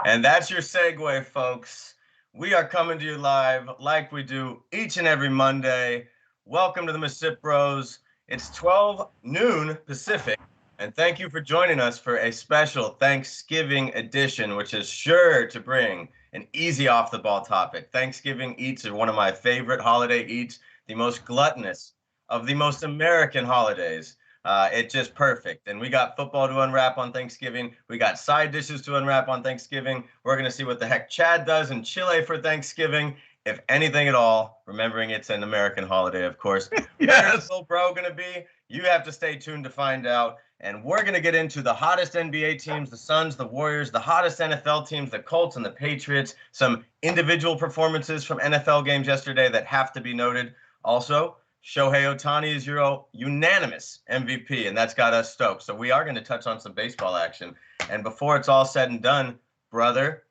And that's your segue, folks. We are coming to you live like we do each and every Monday. Welcome to the MisippBROs. It's 12 noon Pacific, and thank you for joining us for a special Thanksgiving edition, which is sure to bring an easy off-the-ball topic. Thanksgiving eats are one of my favorite holiday eats, the most gluttonous of the most American holidays. It's just perfect. And we got football to unwrap on Thanksgiving. We got side dishes to unwrap on Thanksgiving. We're going to see what the heck Chad does in Chile for Thanksgiving, if anything at all, remembering it's an American holiday, of course. Yes. Where's Little Bro going to be? You have to stay tuned to find out. And we're going to get into the hottest NBA teams, the Suns, the Warriors, the hottest NFL teams, the Colts and the Patriots, some individual performances from NFL games yesterday that have to be noted. Also, Shohei Ohtani is your unanimous MVP, and that's got us stoked. So we are going to touch on some baseball action. And before it's all said and done, brother,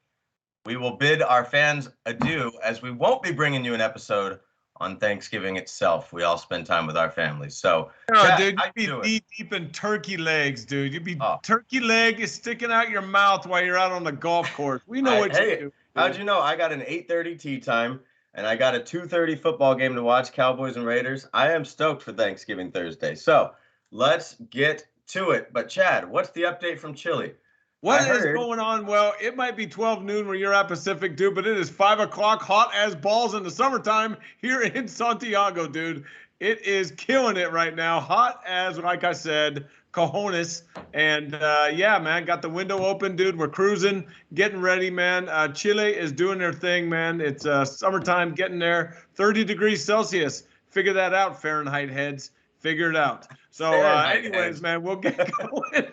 we will bid our fans adieu, as we won't be bringing you an episode on Thanksgiving itself. We all spend time with our families. So, Chad, dude, you'd be deep in turkey legs, dude. You'd be turkey leg is sticking out your mouth while you're out on the golf course. We know what you do. Dude. How'd you know? I got an 8:30 tee time. And I got a 2:30 football game to watch, Cowboys and Raiders. I am stoked for Thanksgiving Thursday. So let's get to it. But Chad, what's the update from Chile? What is going on? Well, it might be 12 noon where you're at Pacific, dude, but it is 5 o'clock, hot as balls in the summertime here in Santiago, dude. It is killing it right now. Hot as, like I said, cojones. And yeah, man, got the window open, dude. We're cruising, getting ready, man. Chile is doing their thing, man. It's summertime, getting there. 30 degrees Celsius. Figure that out, Fahrenheit heads. Figure it out. So anyways, man, we'll get going.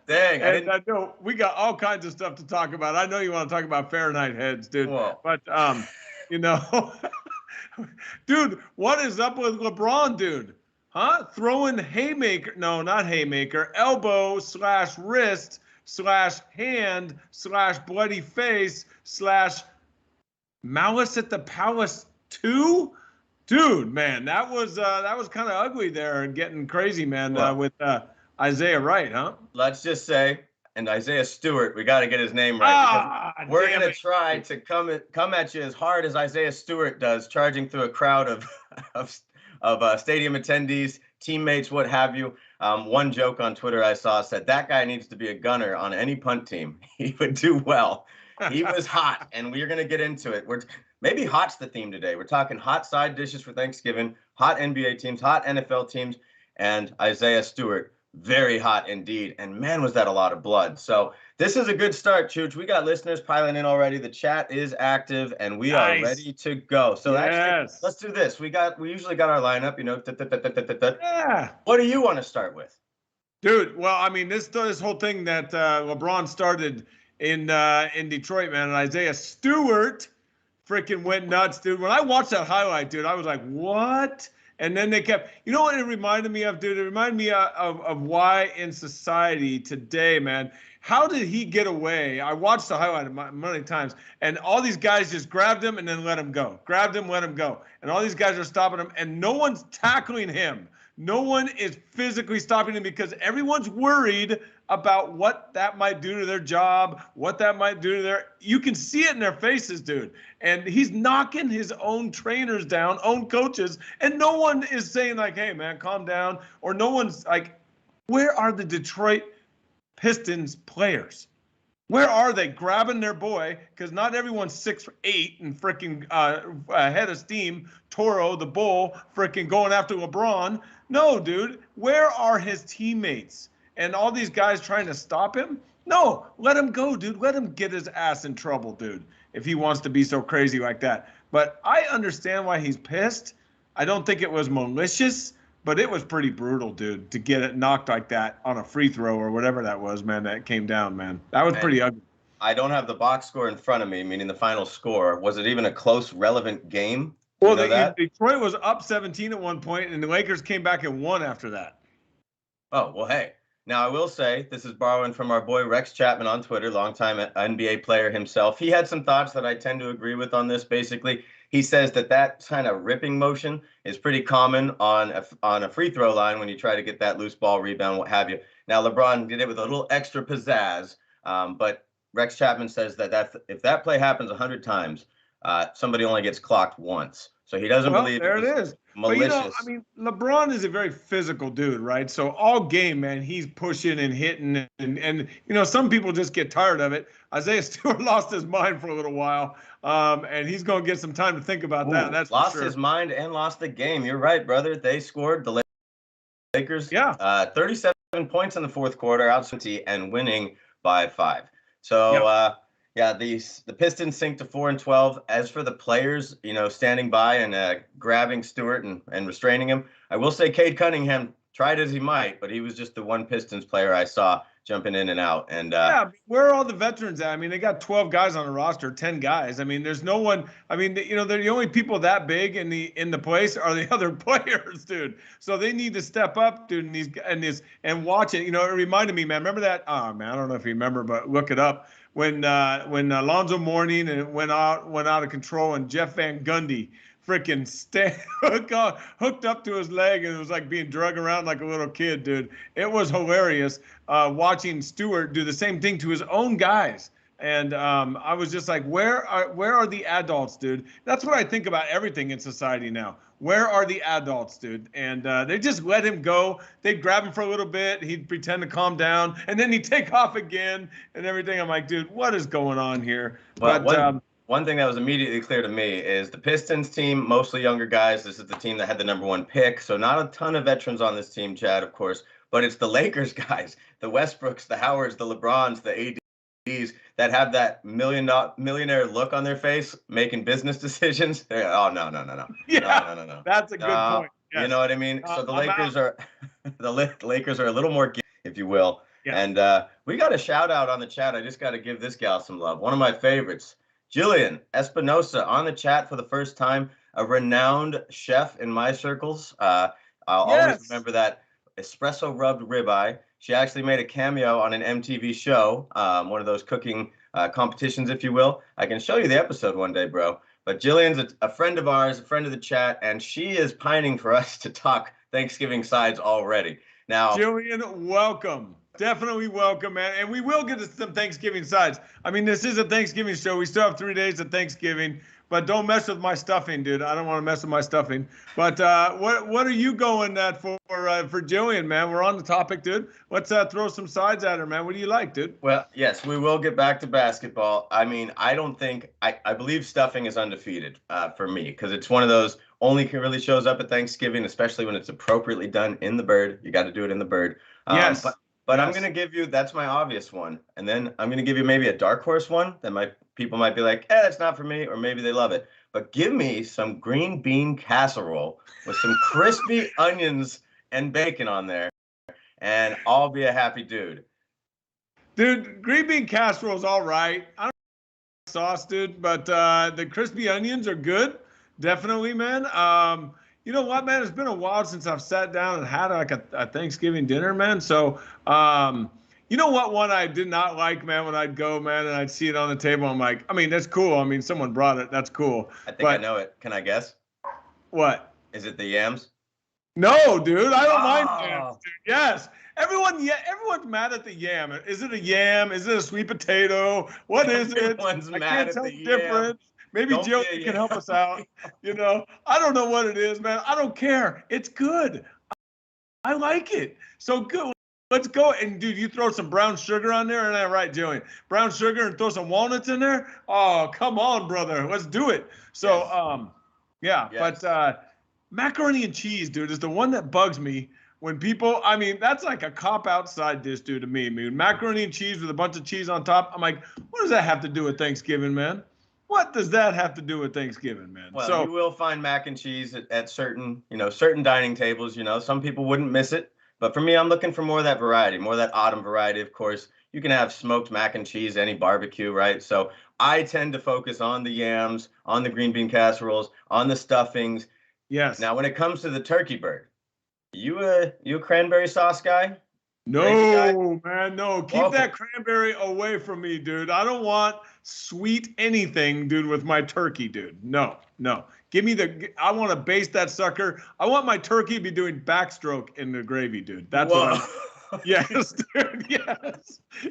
Dang. And I know we got all kinds of stuff to talk about. I know you want to talk about Fahrenheit heads, dude. Whoa. But, you know, dude, what is up with LeBron, dude? Huh? Throwing haymaker. No, not haymaker. Elbow / wrist / hand / bloody face / malice at the palace 2. Dude, man, that was kind of ugly there and getting crazy, man, with Isaiah Wright, huh? Let's just say, and Isaiah Stewart, we got to get his name right. Because we're going to try to come at you as hard as Isaiah Stewart does, charging through a crowd of stadium attendees, teammates, what have you. One joke on Twitter I saw said, that guy needs to be a gunner on any punt team. He would do well. He was hot, and we're going to get into it. Maybe hot's the theme today. We're talking hot side dishes for Thanksgiving, hot NBA teams, hot NFL teams, and Isaiah Stewart, very hot indeed. And man, was that a lot of blood. So this is a good start, Chooch. We got listeners piling in already. The chat is active, and we are ready to go. So actually, let's do this. We usually got our lineup, you know. Yeah. What do you want to start with? Dude, well, I mean, this whole thing that LeBron started in Detroit, man, and Isaiah Stewart freaking went nuts, dude. When I watched that highlight, dude, I was like, what? And then they kept, you know what it reminded me of, dude? It reminded me of why in society today, man, how did he get away? I watched the highlight many times, and all these guys just grabbed him and then let him go. Grabbed him, let him go. And all these guys are stopping him, and no one's tackling him. No one is physically stopping him because everyone's worried about what that might do to their job, what that might do to their, you can see it in their faces, dude. And he's knocking his own trainers down, own coaches, and no one is saying like, hey, man, calm down. Or no one's like, where are the Detroit Pistons players? Where are they grabbing their boy? Because not everyone's 6'8" and freaking head of steam. Toro, the bull, freaking going after LeBron. No, dude. Where are his teammates? And all these guys trying to stop him? No, let him go, dude. Let him get his ass in trouble, dude, if he wants to be so crazy like that. But I understand why he's pissed. I don't think it was malicious, but it was pretty brutal, dude, to get it knocked like that on a free throw or whatever that was, man, that came down, man. That was pretty ugly. I don't have the box score in front of me, meaning the final score. Was it even a close, relevant game? Well, Detroit was up 17 at one point, and the Lakers came back and won after that. Oh, well, hey. Now, I will say, this is borrowing from our boy Rex Chapman on Twitter, longtime NBA player himself. He had some thoughts that I tend to agree with on this, basically. He says that kind of ripping motion is pretty common on a free throw line when you try to get that loose ball rebound, what have you. Now, LeBron did it with a little extra pizzazz But Rex Chapman says that if that play happens 100 times, somebody only gets clocked once. So he doesn't believe there it is. Malicious. But I mean, LeBron is a very physical dude, right? So all game, man, he's pushing and hitting, and some people just get tired of it. Isaiah Stewart lost his mind for a little while, and he's going to get some time to think about that. That's lost for sure. His mind and lost the game. You're right, brother. They scored the Lakers. 37 points in the fourth quarter, out 20 and winning by 5. So. The Pistons sink to 4-12. As for the players, standing by and grabbing Stewart and restraining him, I will say Cade Cunningham tried as he might, but he was just the one Pistons player I saw jumping in and out. And where are all the veterans at? I mean, they got 12 guys on the roster, 10 guys. I mean, there's no one. I mean, they're the only people that big in the place are the other players, dude. So they need to step up, dude, and watch it. It reminded me, man. Remember that? Oh man, I don't know if you remember, but look it up. When Alonzo Mourning went out of control and Jeff Van Gundy freaking hooked up to his leg and it was like being drug around like a little kid, dude. It was hilarious watching Stewart do the same thing to his own guys. And I was just like, where are the adults, dude? That's what I think about everything in society now. Where are the adults, dude? And they just let him go. They'd grab him for a little bit. He'd pretend to calm down, and then he'd take off again and everything. I'm like, dude, what is going on here? But one thing that was immediately clear to me is the Pistons team, mostly younger guys. This is the team that had the #1 pick. So not a ton of veterans on this team, Chad, of course. But it's the Lakers guys, the Westbrooks, the Howards, the LeBrons, the ADs that have that millionaire look on their face, making business decisions. Oh, no. Yeah, no. That's a good point. Yes. You know what I mean? So the Lakers are the Lakers are a little more, if you will. Yeah. And we got a shout out on the chat. I just got to give this gal some love. One of my favorites, Jillian Espinosa, on the chat for the first time. A renowned chef in my circles. I'll always remember that espresso rubbed ribeye. She actually made a cameo on an MTV show, one of those cooking competitions, if you will. I can show you the episode one day, bro. But Jillian's a friend of ours, a friend of the chat, and she is pining for us to talk Thanksgiving sides already. Now, Jillian, welcome. Definitely welcome, man. And we will get to some Thanksgiving sides. I mean, this is a Thanksgiving show. We still have 3 days of Thanksgiving. But don't mess with my stuffing, dude. I don't want to mess with my stuffing. But what are you going at for Jillian, man? We're on the topic, dude. Let's throw some sides at her, man. What do you like, dude? Well, yes, we will get back to basketball. I mean, I believe stuffing is undefeated for me because it's one of those only really shows up at Thanksgiving, especially when it's appropriately done in the bird. You got to do it in the bird. Yes. But I'm going to give you, that's my obvious one. And then I'm going to give you maybe a dark horse one that people might be like, that's not for me, or maybe they love it. But give me some green bean casserole with some crispy onions and bacon on there, and I'll be a happy dude. Dude, green bean casserole is all right. I don't like sauce, dude, but the crispy onions are good. Definitely, man. You know what, man? It's been a while since I've sat down and had like a Thanksgiving dinner, man. So, you know what one I did not like, man, when I'd go, man, and I'd see it on the table. I'm like, I mean, that's cool. I mean, someone brought it. That's cool. I think I know it. Can I guess? What? Is it the yams? No, dude. I don't mind yams, dude. Yes. Everyone's mad at the yam. Is it a yam? Is it a sweet potato? What is it? Everyone's mad at the yam. Maybe Jill can help us out. I don't know what it is, man. I don't care. It's good. I like it. So good. Let's go. And dude, you throw some brown sugar on there, and I'm right, Jillian. Brown sugar and throw some walnuts in there. Oh, come on, brother. Let's do it. So, yes. But macaroni and cheese, dude, is the one that bugs me. When people, I mean, that's like a cop-out side dish, dude, to me. I mean, macaroni and cheese with a bunch of cheese on top. I'm like, what does that have to do with Thanksgiving, man? What does that have to do with Thanksgiving, man? Well, you will find mac and cheese at certain dining tables. Some people wouldn't miss it. But for me, I'm looking for more of that variety, more of that autumn variety. Of course, you can have smoked mac and cheese, any barbecue, right? So I tend to focus on the yams, on the green bean casseroles, on the stuffings. Yes. Now, when it comes to the turkey bird, you a cranberry sauce guy? No, man, no. Keep that cranberry away from me, dude. I don't want sweet anything, dude, with my turkey, dude. No. Give me I want to baste that sucker. I want my turkey to be doing backstroke in the gravy, dude. That's what I want. Yes, dude.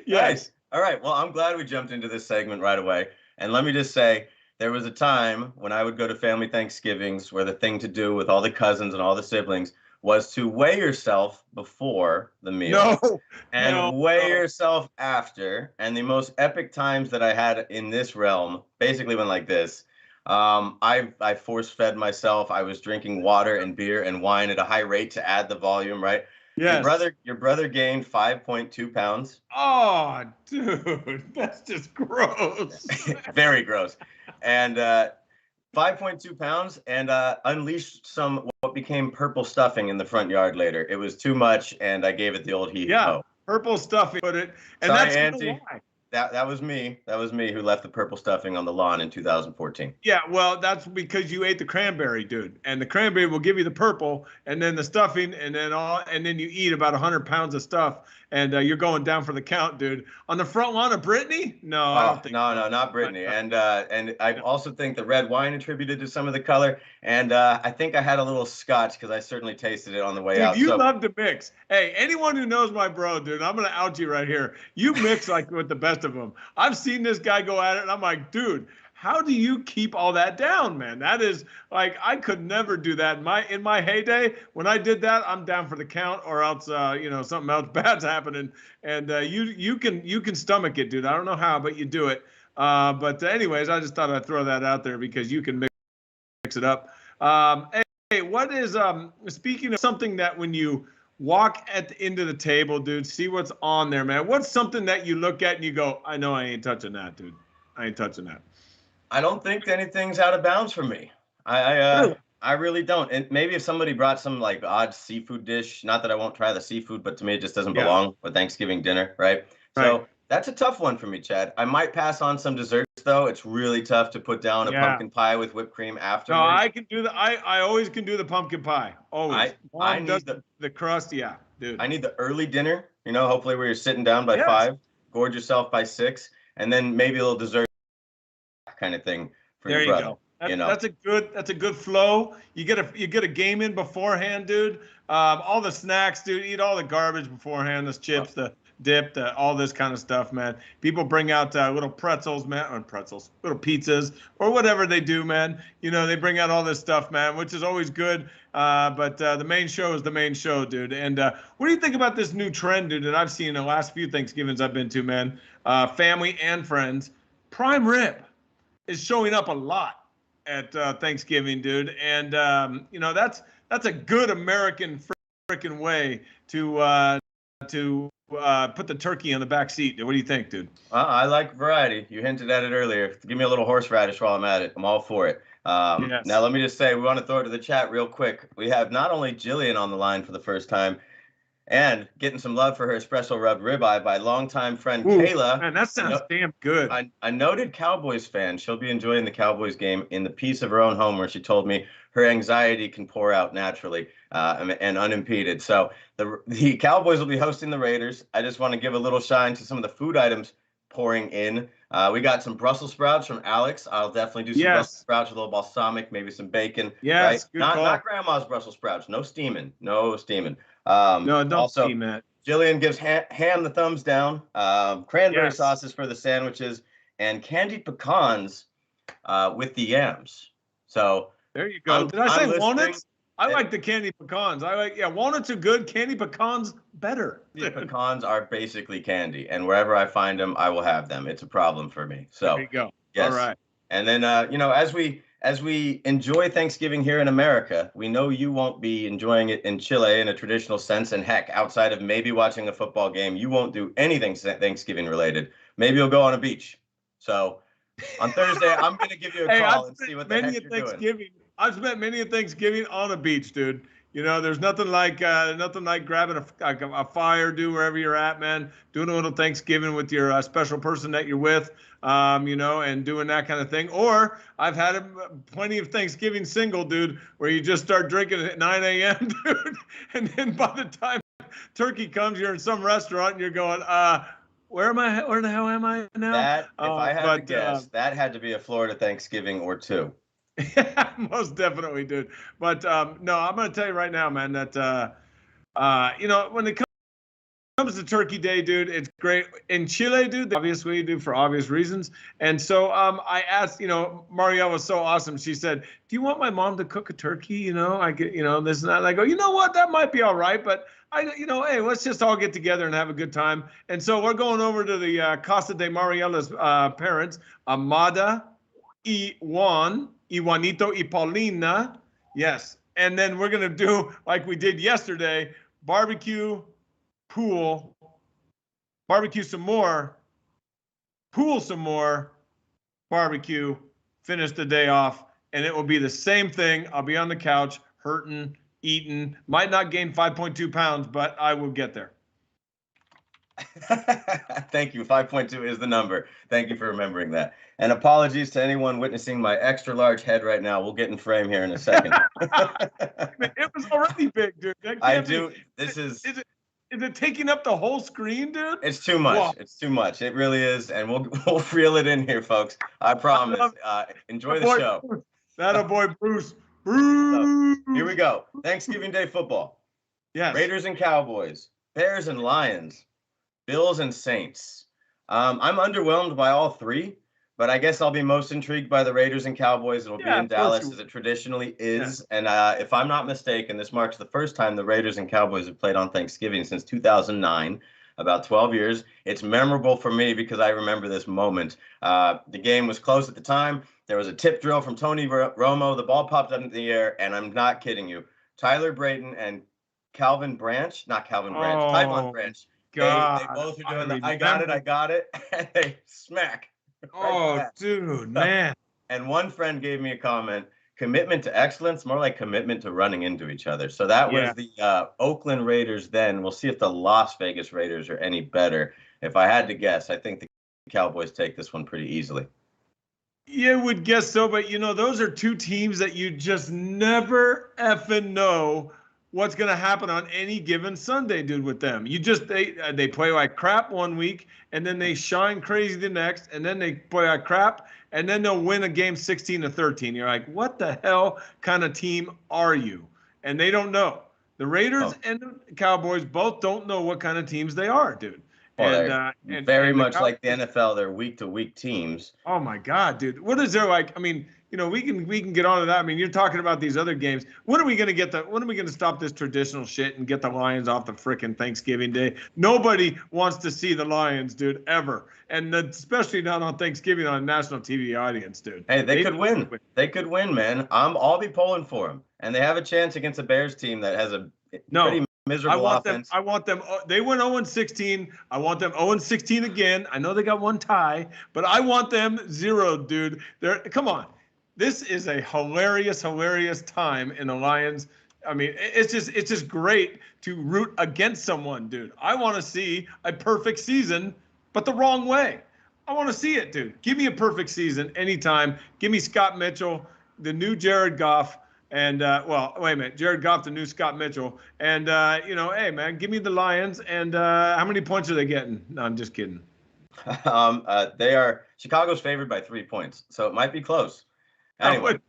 Yes. All right. Well, I'm glad we jumped into this segment right away. And let me just say, there was a time when I would go to family Thanksgivings where the thing to do with all the cousins and all the siblings was to weigh yourself before the meal and weigh yourself after. And the most epic times that I had in this realm basically went like this. I force fed myself. I was drinking water and beer and wine at a high rate to add the volume, right? Yes. Your brother gained 5.2 pounds. Oh, dude, that's just gross. Very gross. And 5.2 pounds and unleashed some what became purple stuffing in the front yard later. It was too much, and I gave it the old heave ho. Purple stuffing. Put it. And sorry, that's Auntie. That was me. That was me who left the purple stuffing on the lawn in 2014. Yeah, well, that's because you ate the cranberry, dude. And the cranberry will give you the purple, and then the stuffing, and then you eat about 100 pounds of stuff, and you're going down for the count, dude. On the front lawn of Brittany? No, I don't think. No, not Brittany. And I also think the red wine attributed to some of the color, and I think I had a little scotch because I certainly tasted it on the way out. Dude, you love to mix. Hey, anyone who knows my bro, dude, I'm gonna out you right here. You mix like with the best of them. I've seen this guy go at it, and I'm like, dude, how do you keep all that down, man? That is like, I could never do that in my heyday. When I did that, I'm down for the count, or else something else bad's happening. And you can stomach it, dude. I don't know how, but you do it. But anyways, I just thought I'd throw that out there because you can mix it up. Hey, what is speaking of something that when you walk at the end of the table, dude, see what's on there, man. What's something that you look at and you go, I know I ain't touching that, dude. I ain't touching that. I don't think anything's out of bounds for me. I really don't. And maybe if somebody brought some like odd seafood dish, not that I won't try the seafood, but to me it just doesn't belong with Thanksgiving dinner, right? So that's a tough one for me, Chad. I might pass on some desserts though. It's really tough to put down a pumpkin pie with whipped cream afterwards. No, I can do the I always can do the pumpkin pie. Always. I need the crust, dude. I need the early dinner, hopefully where you're sitting down by 5, gorge yourself by 6, and then maybe a little dessert kind of thing for your brother. That's a good flow. You get a game in beforehand, dude. All the snacks, dude. Eat all the garbage beforehand. The chips, the dip, all this kind of stuff, man. People bring out little pretzels, man, or little pizzas, or whatever they do, man. They bring out all this stuff, man, which is always good. But the main show is the main show, dude. And what do you think about this new trend, dude, that I've seen in the last few Thanksgivings I've been to, man? Family and friends. Prime rib is showing up a lot at Thanksgiving, dude. And that's a good American freaking way to put the turkey on the back seat. What do you think, dude? I like variety. You hinted at it earlier. Give me a little horseradish while I'm at it. I'm all for it. Now, let me just say, we want to throw it to the chat real quick. We have not only Jillian on the line for the first time, and getting some love for her espresso rubbed ribeye by longtime friend Kayla. Man, that sounds damn good. A noted Cowboys fan. She'll be enjoying the Cowboys game in the peace of her own home, where she told me her anxiety can pour out naturally and unimpeded. So the Cowboys will be hosting the Raiders. I just want to give a little shine to some of the food items pouring in. We got some Brussels sprouts from Alex. I'll definitely do some Brussels sprouts with a little balsamic, maybe some bacon. Yes, right? Not grandma's Brussels sprouts. No steaming. No, don't steam it. Jillian gives ham the thumbs down. Cranberry sauces for the sandwiches, and candied pecans with the yams. So there you go. Did I say walnuts? I like the candied pecans. Walnuts are good. Candied pecans better. The pecans are basically candy, and wherever I find them, I will have them. It's a problem for me. So there you go. Yes. All right. And then as we enjoy Thanksgiving here in America, we know you won't be enjoying it in Chile in a traditional sense. And heck, outside of maybe watching a football game, you won't do anything Thanksgiving related. Maybe you'll go on a beach. So on Thursday, I'm going to give you a call and see what the heck you're doing. I've spent many a Thanksgiving on a beach, dude. There's nothing like grabbing a fire, wherever you're at, man. Doing a little Thanksgiving with your special person that you're with, and doing that kind of thing. Or I've had plenty of Thanksgiving single, dude, where you just start drinking at 9 a.m., dude, and then by the time turkey comes, you're in some restaurant and you're going, where am I? Where the hell am I now? If I had to guess, that had to be a Florida Thanksgiving or two. Yeah, most definitely, dude. But no, I'm going to tell you right now, man, that when it comes comes to Turkey Day, dude, it's great. In Chile, dude, obviously, dude, for obvious reasons. And so I asked, Marielle was so awesome. She said, do you want my mom to cook a turkey? I get, this and that. And I go, you know what? That might be all right. But hey, let's just all get together and have a good time. And so we're going over to the Casa de Mariella's parents, Amada, Iwanito, y Paulina. Yes. And then we're going to do like we did yesterday, barbecue, pool, barbecue some more, pool some more, barbecue, finish the day off, and it will be the same thing. I'll be on the couch, hurting, eating, might not gain 5.2 pounds, but I will get there. Thank you. 5.2 is the number. Thank you for remembering that. And apologies to anyone witnessing my extra large head right now. We'll get in frame here in a second. It was already big, dude. I do. This is it taking up the whole screen, dude? It's too much. Whoa. It's too much. It really is. And we'll reel it in here, folks. I promise. Enjoy the show. That a boy, Bruce. So, here we go. Thanksgiving Day football. Yes. Raiders and Cowboys. Bears and Lions. Bills and Saints. I'm underwhelmed by all three, but I guess I'll be most intrigued by the Raiders and Cowboys. It'll be in Dallas as it traditionally is. Yeah. And if I'm not mistaken, this marks the first time the Raiders and Cowboys have played on Thanksgiving since 2009, about 12 years. It's memorable for me because I remember this moment. The game was close at the time. There was a tip drill from Tony Romo. The ball popped up in the air, and I'm not kidding you. Tyler Brayton and Tyvon Branch. God, they both are doing I got it, and they smack. Oh, dude, man. And one friend gave me a comment, commitment to excellence, more like commitment to running into each other. So that was the Oakland Raiders then. We'll see if the Las Vegas Raiders are any better. If I had to guess, I think the Cowboys take this one pretty easily. Yeah, would guess so, but those are two teams that you just never effing know what's going to happen on any given Sunday, dude, with them. They play like crap one week, and then they shine crazy the next, and then they play like crap, and then they'll win a game 16-13. You're like, what the hell kind of team are you? And they don't know. The Raiders and the Cowboys both don't know what kind of teams they are, dude. Well, and very much like the NFL, they're week-to-week teams. Oh my God, dude! What is there like? I mean, we can get on to that. I mean, you're talking about these other games. When are we going to stop this traditional shit and get the Lions off the frickin' Thanksgiving Day? Nobody wants to see the Lions, dude, ever, and especially not on Thanksgiving on a national TV audience, dude. Hey, they could win. They could win, man. I'll be pulling for them, and they have a chance against a Bears team that has a pretty miserable offense. I want them. They went 0-16. I want them 0-16 again. I know they got one tie, but I want them 0, dude. Come on. This is a hilarious time in the Lions. I mean, it's just great to root against someone, dude. I want to see a perfect season, but the wrong way. I want to see it, dude. Give me a perfect season anytime. Give me Scott Mitchell, the new Jared Goff. And, wait a minute, Jared Goff, the new Scott Mitchell. And, hey, man, give me the Lions. And how many points are they getting? No, I'm just kidding. Chicago's favored by 3 points, so it might be close. Anyway,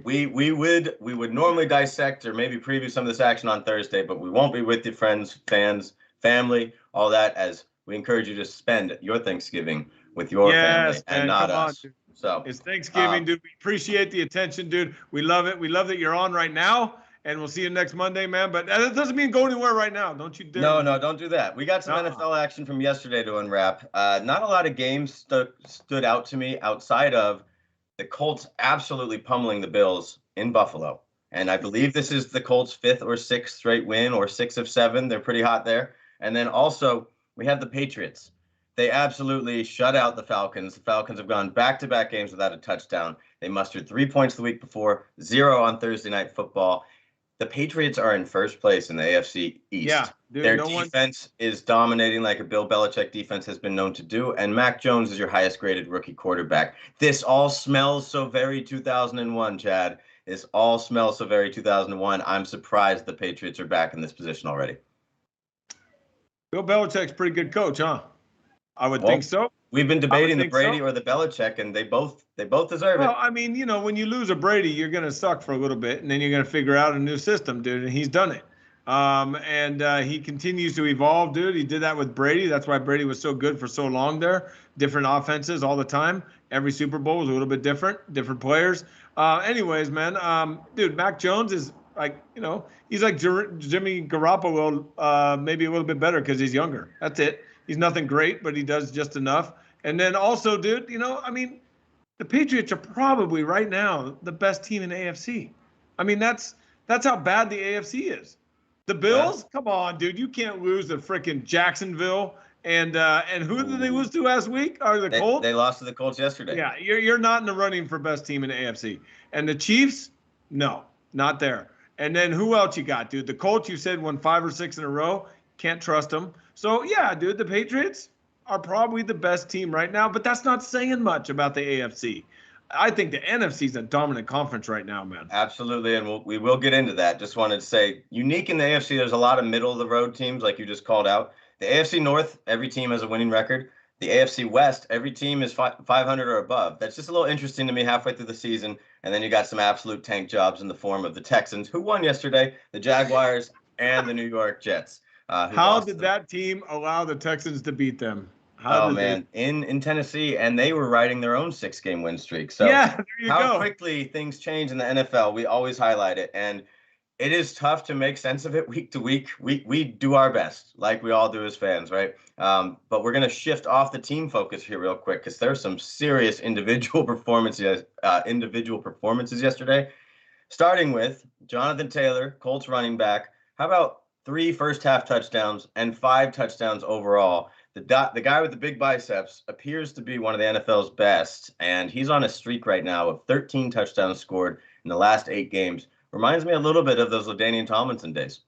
we would normally dissect or maybe preview some of this action on Thursday, but we won't be with you, friends, fans, family, all that, as we encourage you to spend your Thanksgiving with your family and not us. So it's Thanksgiving, dude. We appreciate the attention, dude. We love it. We love that you're on right now, and we'll see you next Monday, man. But that doesn't mean go anywhere right now. Don't you dare. No, don't do that. We got some NFL action from yesterday to unwrap. Not a lot of games stood out to me outside of the Colts absolutely pummeling the Bills in Buffalo. And I believe this is the Colts' 5th or 6th straight win, or 6 of 7. They're pretty hot there. And then also we have the Patriots. They absolutely shut out the Falcons. The Falcons have gone back-to-back games without a touchdown. They mustered 3 points the week before, 0 on Thursday Night Football. The Patriots are in first place in the AFC East. Yeah, dude, their defense is dominating like a Bill Belichick defense has been known to do, and Mac Jones is your highest-graded rookie quarterback. This all smells so very 2001, Chad. This all smells so very 2001. I'm surprised the Patriots are back in this position already. Bill Belichick's a pretty good coach, huh? I would think so. We've been debating the Brady or the Belichick, and they both deserve it. Well, I mean, when you lose a Brady, you're going to suck for a little bit, and then you're going to figure out a new system, dude, and he's done it. And he continues to evolve, dude. He did that with Brady. That's why Brady was so good for so long there. Different offenses all the time. Every Super Bowl was a little bit different players. Anyways, man, dude, Mac Jones is like, he's like Jimmy Garoppolo, maybe a little bit better because he's younger. That's it. He's nothing great, but he does just enough. And then also, dude, the Patriots are probably right now the best team in the AFC. I mean, that's how bad the AFC is. The Bills, come on, dude, you can't lose to frickin' Jacksonville. And who did they lose to last week? Or the Colts? They lost to the Colts yesterday. Yeah, you're not in the running for best team in the AFC. And the Chiefs, no, not there. And then who else you got, dude? The Colts, you said, won 5 or 6 in a row. Can't trust them. So yeah, dude, the Patriots are probably the best team right now, but that's not saying much about the AFC. I think the NFC is a dominant conference right now, man. Absolutely, and we will get into that. Just wanted to say, unique in the AFC, there's a lot of middle-of-the-road teams, like you just called out. The AFC North, every team has a winning record. The AFC West, every team is 500 or above. That's just a little interesting to me halfway through the season. And then you got some absolute tank jobs in the form of the Texans, who won yesterday, the Jaguars, and the New York Jets. How did that team allow the Texans to beat them? In Tennessee, and they were riding their own 6-game win streak. So yeah, there you how go. Quickly things change in the NFL. We always highlight it, and it is tough to make sense of it week to week. We do our best, like we all do as fans, right? But we're gonna shift off the team focus here real quick because there's some serious individual performances yesterday. Starting with Jonathan Taylor, Colts running back. How about 3 first-half touchdowns and 5 touchdowns overall? The guy with the big biceps appears to be one of the NFL's best, and he's on a streak right now of 13 touchdowns scored in the last 8 games. Reminds me a little bit of those LaDainian Tomlinson days.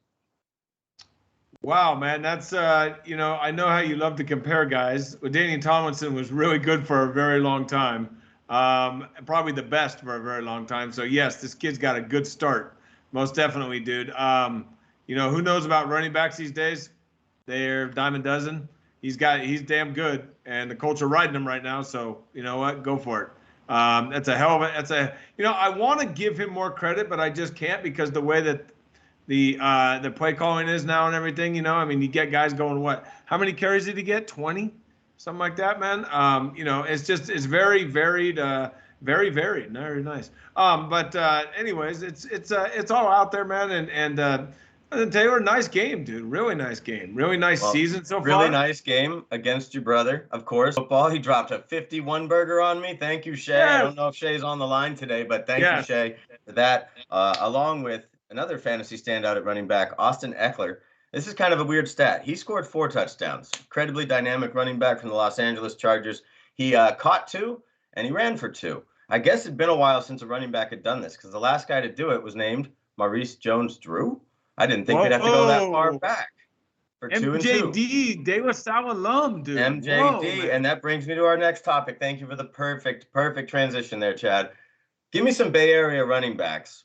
Wow, man, that's I know how you love to compare guys. LaDainian Tomlinson was really good for a very long time, probably the best for a very long time. So yes, this kid's got a good start, most definitely, dude. Who knows about running backs these days? They're dime a dozen. He's damn good, and the Colts are riding him right now. So you know what? Go for it. That's a hell of a. I want to give him more credit, but I just can't because the way that the play calling is now and everything. You get guys going what? How many carries did he get? 20, something like that, man. It's very varied, very varied, very nice. But anyways, it's all out there, man, and Taylor, nice game, dude. Really nice game. Really nice season so far. Really nice game against your brother, of course. Football, he dropped a 51 burger on me. Thank you, Shay. Yes. I don't know if Shay's on the line today, but thank you, Shay, for that. Along with another fantasy standout at running back, Austin Eckler. This is kind of a weird stat. He scored 4 touchdowns. Incredibly dynamic running back from the Los Angeles Chargers. He caught 2, and he ran for 2. I guess it'd been a while since a running back had done this because the last guy to do it was named Maurice Jones-Drew. I didn't think we'd have to go that far back for 2 and 2. MJD, De La Salle alum, dude. MJD, and that brings me to our next topic. Thank you for the perfect transition there, Chad. Give me some Bay Area running backs,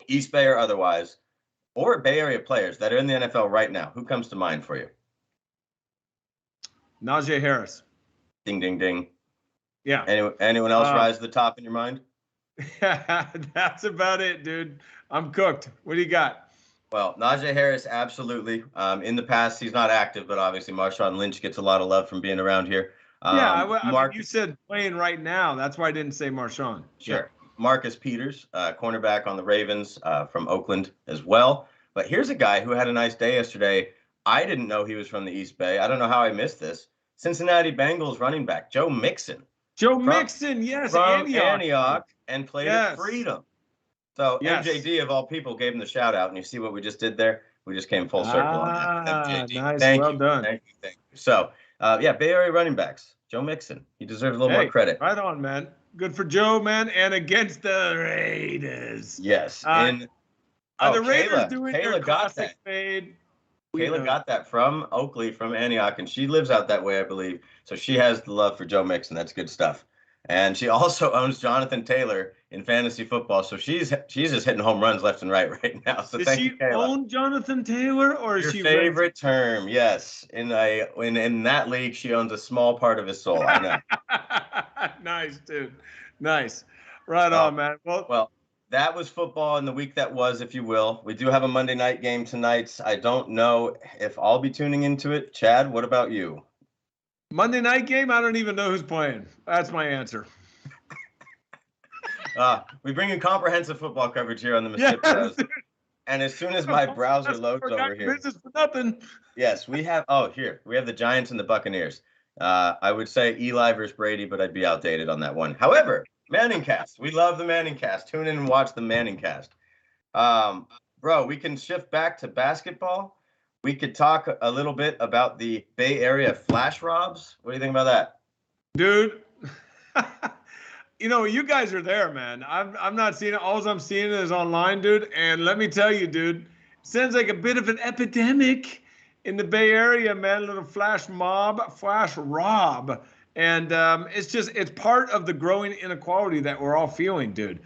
East Bay or otherwise, or Bay Area players that are in the NFL right now. Who comes to mind for you? Najee Harris. Ding, ding, ding. Yeah. Anyone else rise to the top in your mind? That's about it, dude. I'm cooked. What do you got? Well, Najee Harris, absolutely. In the past, he's not active, but obviously Marshawn Lynch gets a lot of love from being around here. I mean, you said playing right now. That's why I didn't say Marshawn. Sure. Yeah. Marcus Peters, cornerback on the Ravens from Oakland as well. But here's a guy who had a nice day yesterday. I didn't know he was from the East Bay. I don't know how I missed this. Cincinnati Bengals running back, Joe Mixon. Mixon, yes. From Antioch and played at Freedom. So MJD, of all people, gave him the shout out, and you see what we just did there? We just came full circle on that. MJD. Nice. Thank well you. done. Thank you. So, Bay Area running backs. Joe Mixon. He deserves a little more credit. Right on, man. Good for Joe, man, and against the Raiders. Yes. The Raiders doing their classic fade. Kayla got that from Oakley, from Antioch, and she lives out that way, I believe. So she has the love for Joe Mixon. That's good stuff. And she also owns Jonathan Taylor in fantasy football. So she's just hitting home runs left and right now. So thank you, Kayla. Does she own Jonathan Taylor, or is your she favorite term? Yes. In that league, she owns a small part of his soul. I know. Nice, dude. Nice. Right on, man. Well, that was football in the week that was, if you will. We do have a Monday night game tonight. I don't know if I'll be tuning into it. Chad, what about you? Monday night game? I don't even know who's playing. That's my answer. We bring you comprehensive football coverage here on the MisippBROs. And as soon as my browser loads over here. Business for nothing. Yes, we have, we have the Giants and the Buccaneers. I would say Eli versus Brady, but I'd be outdated on that one. However, Manning cast. We love the Manning cast. Tune in and watch the Manning cast. Bro, we can shift back to basketball. We could talk a little bit about the Bay Area flash robs. What do you think about that? Dude, you guys are there, man. I'm not seeing it. All I'm seeing is online, dude. And let me tell you, dude, sounds like a bit of an epidemic in the Bay Area, man. A little flash rob. And it's part of the growing inequality that we're all feeling, dude.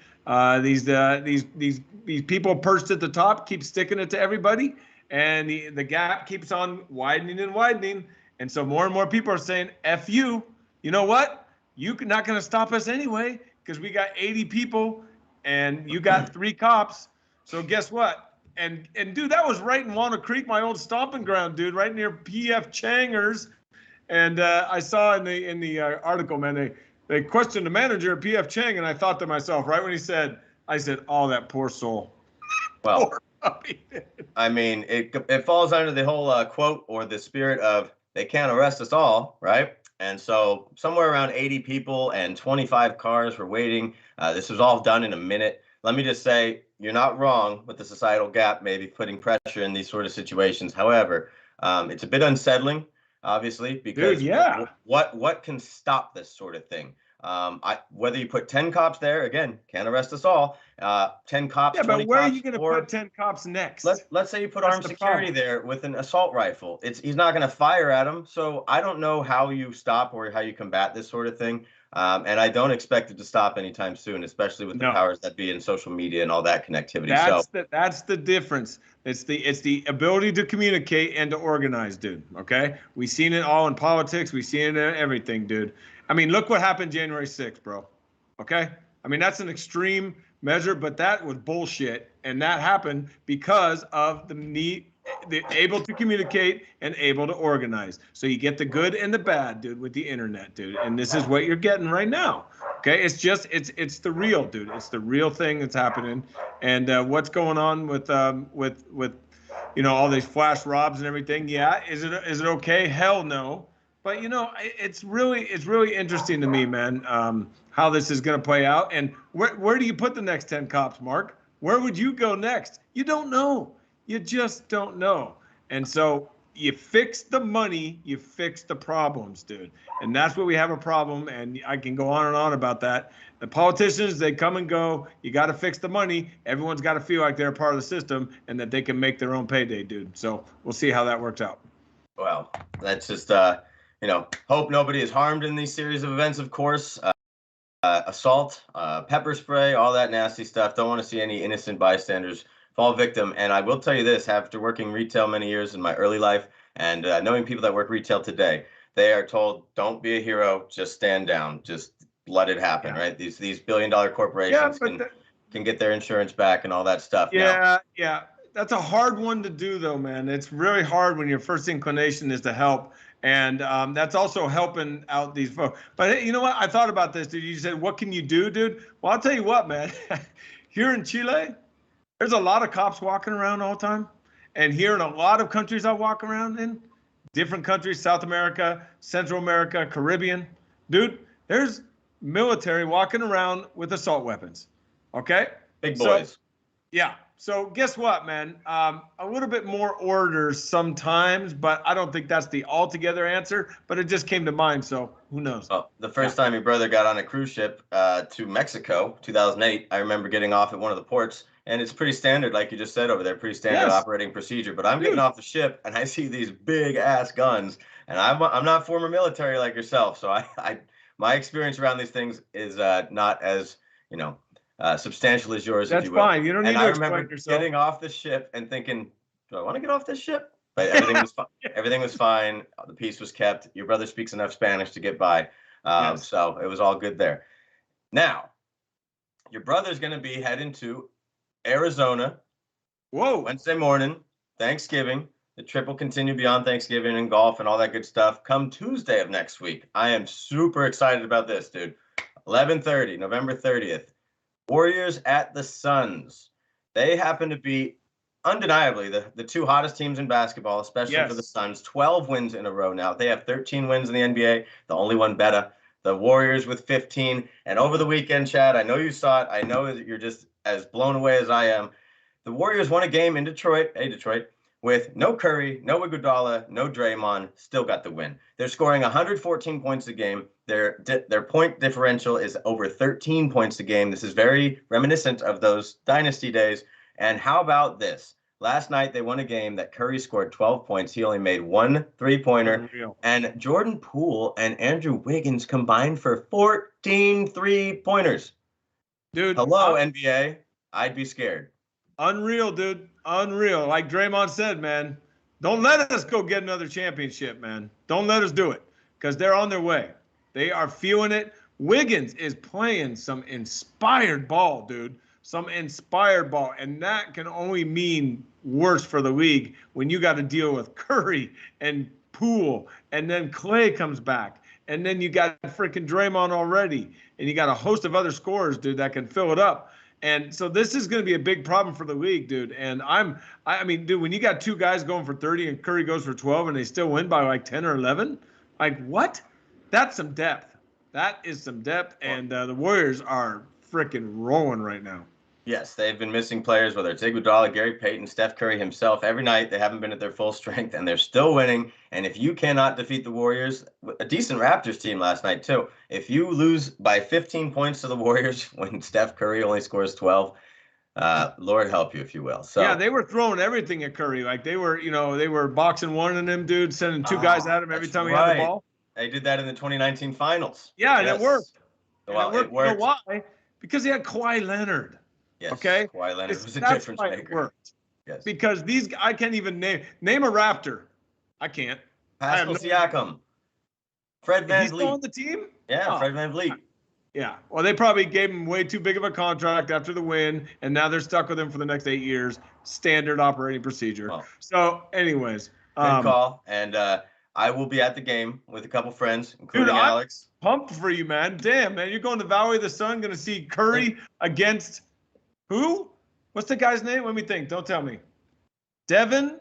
These people perched at the top keep sticking it to everybody, and the gap keeps on widening and widening. And so more and more people are saying, F you. You know what? You're not going to stop us anyway, because we got 80 people and you got 3 cops. So guess what? And dude, that was right in Walnut Creek, my old stomping ground, dude, right near P.F. Changers. And I saw in the article, man, they questioned the manager at P.F. Chang, and I thought to myself, right when I said, oh, that poor soul. Well, poor puppy. I mean, it falls under the whole quote or the spirit of they can't arrest us all, right? And so somewhere around 80 people and 25 cars were waiting. This was all done in a minute. Let me just say, you're not wrong with the societal gap, maybe putting pressure in these sort of situations. However, it's a bit unsettling, obviously, because dude, yeah. What can stop this sort of thing? Whether you put 10 cops there, again, can't arrest us all. 10 cops. Yeah, but where are you going to put 10 cops next? Let's say you put armed security there with an assault rifle. He's not going to fire at him. So I don't know how you stop or how you combat this sort of thing. And I don't expect it to stop anytime soon, especially with the powers that be in social media and all that connectivity. That's the difference. It's the ability to communicate and to organize, dude. Okay, we've seen it all in politics. We've seen it in everything, dude. I mean, look what happened January 6th, bro. Okay, I mean that's an extreme measure, but that was bullshit, and that happened because of the able to communicate and able to organize. So you get the good and the bad, dude, with the internet, dude. And this is what you're getting right now. Okay, it's the real, dude. It's the real thing that's happening. And what's going on with all these flash robs and everything? Yeah, is it okay? Hell no. But it's really interesting to me, man, how this is going to play out. And where do you put the next 10 cops, Mark? Where would you go next? You don't know. You just don't know. And so you fix the money, you fix the problems, dude. And that's where we have a problem. And I can go on and on about that. The politicians, they come and go. You got to fix the money. Everyone's got to feel like they're a part of the system and that they can make their own payday, dude. So we'll see how that works out. Well, that's just, hope nobody is harmed in these series of events, of course. Assault, pepper spray, all that nasty stuff. Don't want to see any innocent bystanders fall victim. And I will tell you this, after working retail many years in my early life and knowing people that work retail today, they are told, don't be a hero, just stand down, just let it happen, right? These billion-dollar corporations can get their insurance back and all that stuff. Yeah. That's a hard one to do, though, man. It's really hard when your first inclination is to help. And that's also helping out these folks. But hey, you know what? I thought about this, dude. You said, what can you do, dude? Well, I'll tell you what, man. Here in Chile, there's a lot of cops walking around all the time. And here in a lot of countries I walk around in, different countries, South America, Central America, Caribbean, dude, there's military walking around with assault weapons. Okay? Big boys. Yeah. So guess what, man? A little bit more orders sometimes, but I don't think that's the altogether answer. But it just came to mind, so who knows? Well, the first time your brother got on a cruise ship to Mexico, 2008, I remember getting off at one of the ports, and it's pretty standard, like you just said over there, pretty standard operating procedure. But I'm getting off the ship, and I see these big-ass guns, and I'm not former military like yourself, so my experience around these things is not as, substantial as yours. That's fine. You don't need to explain yourself. I remember getting off the ship and thinking, do I want to get off this ship? But everything was fine. Everything was fine. The peace was kept. Your brother speaks enough Spanish to get by. So it was all good there. Now, your brother's going to be heading to Arizona. Whoa. Wednesday morning, Thanksgiving. The trip will continue beyond Thanksgiving and golf and all that good stuff. Come Tuesday of next week. I am super excited about this, dude. 11:30, November 30th. Warriors at the Suns. They happen to be undeniably the two hottest teams in basketball, especially for the Suns. 12 wins in a row now. They have 13 wins in the NBA, the only one better. The Warriors with 15. And over the weekend, Chad, I know you saw it. I know that you're just as blown away as I am. The Warriors won a game in Detroit, with no Curry, no Iguodala, no Draymond, still got the win. They're scoring 114 points a game. Their point differential is over 13 points a game. This is very reminiscent of those dynasty days. And how about this? Last night, they won a game that Curry scored 12 points. He only made 1 3-pointer. And Jordan Poole and Andrew Wiggins combined for 14 3-pointers. Dude. Hello, NBA. I'd be scared. Unreal, dude. Unreal. Like Draymond said, man, don't let us go get another championship, man. Don't let us do it because they're on their way. They are feeling it. Wiggins is playing some inspired ball, dude. Some inspired ball. And that can only mean worse for the league when you got to deal with Curry and Poole. And then Clay comes back. And then you got freaking Draymond already. And you got a host of other scorers, dude, that can fill it up. And so this is going to be a big problem for the league, dude. And I mean, dude, when you got two guys going for 30 and Curry goes for 12 and they still win by like 10 or 11, like what? That's some depth. That is some depth. And the Warriors are freaking rolling right now. Yes, they've been missing players, whether it's Iguodala, Gary Payton, Steph Curry himself. Every night they haven't been at their full strength, and they're still winning. And if you cannot defeat the Warriors, a decent Raptors team last night too, if you lose by 15 points to the Warriors when Steph Curry only scores 12, Lord help you, if you will. So yeah, they were throwing everything at Curry. Like they were boxing one of them, dude, sending two guys at him every time he had the ball. They did that in the 2019 finals. Yeah, and it worked. Well, it worked. You know why? Because he had Kawhi Leonard. Yes, okay. Kawhi Leonard was a difference maker. It worked. Yes. Because I can't even name a Raptor. I can't. Pascal Siakam. Fred VanVleet. He's still on the team? Yeah, Fred VanVleet. Yeah. Well, they probably gave him way too big of a contract after the win, and now they're stuck with him for the next 8 years. Standard operating procedure. Well, so, anyways. Good call. And I will be at the game with a couple friends, including Alex. I'm pumped for you, man. Damn, man. You're going to Valley of the Sun, going to see Curry against who? What's the guy's name? Let me think. Don't tell me. Devin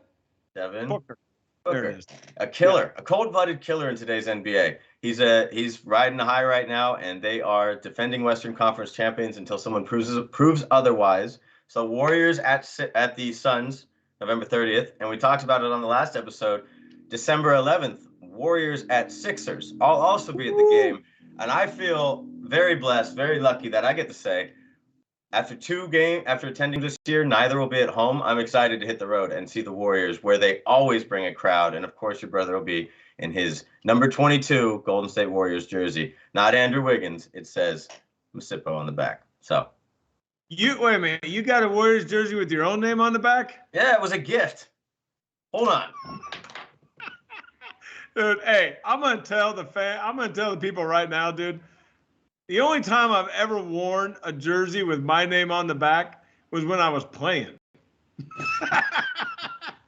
Booker. There it is. A killer, a cold-blooded killer in today's NBA. He's riding a high right now, and they are defending Western Conference champions until someone proves otherwise. So Warriors at the Suns, November 30th, and we talked about it on the last episode. December 11th, Warriors at Sixers. I'll also be at the game, and I feel very blessed, very lucky that I get to say, after attending this year, neither will be at home. I'm excited to hit the road and see the Warriors, where they always bring a crowd. And of course, your brother will be in his number 22 Golden State Warriors jersey. Not Andrew Wiggins. It says Misippo on the back. So wait a minute. You got a Warriors jersey with your own name on the back? Yeah, it was a gift. Hold on. Dude, hey, I'm gonna tell the people right now, dude. The only time I've ever worn a jersey with my name on the back was when I was playing.